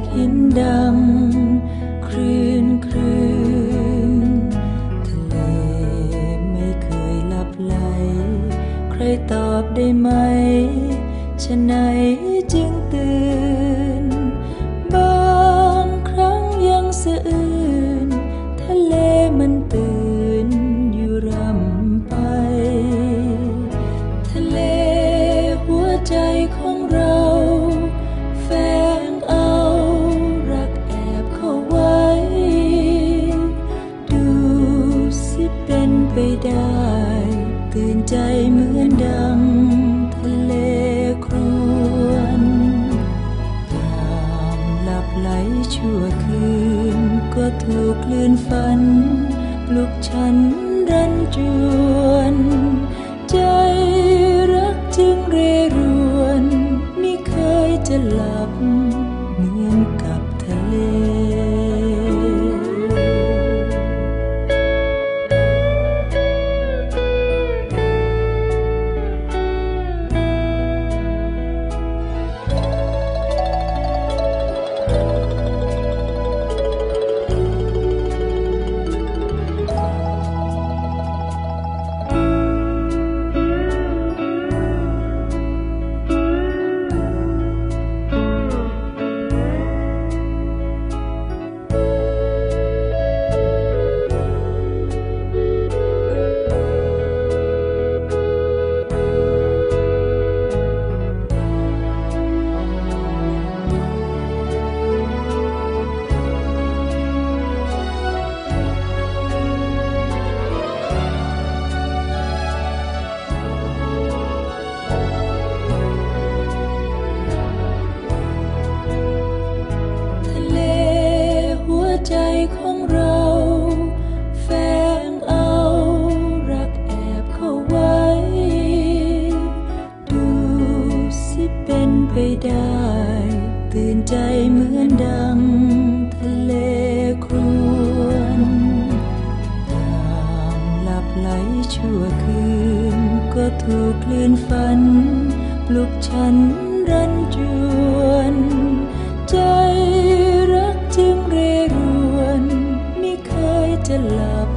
กหินดำคลื่นทะเลไม่เคยหลับไหลใครตอบได้ไหมฉะไหนจึงตื่นบางครั้งยังสะอื้นทะเลมันตื่นอยู่รำไปทะเลหัวใจของเราแฝงเอารักแอบเข้าไว้ดูสิเป็นไปได้ตื่นใจเหมือนดังทะเลครวญยามหลับไหลชั่วคืนก็ถูกคลื่นฝันปลุกฉันรันจวนใจรักจึงเร่รวนมิเคยจะหลับเหมือนกับทะเลใจของเราแฝงเอารักแอบเข้าไว้ดูสิเป็นไปได้ตื่นใจเหมือนดังทะเลครวญยามหลับไหลชั่วคืนก็ถูกคลื่นฝันปลุกฉันรันจวนใจรักจึงเร่รวนมิเคยจะหลับ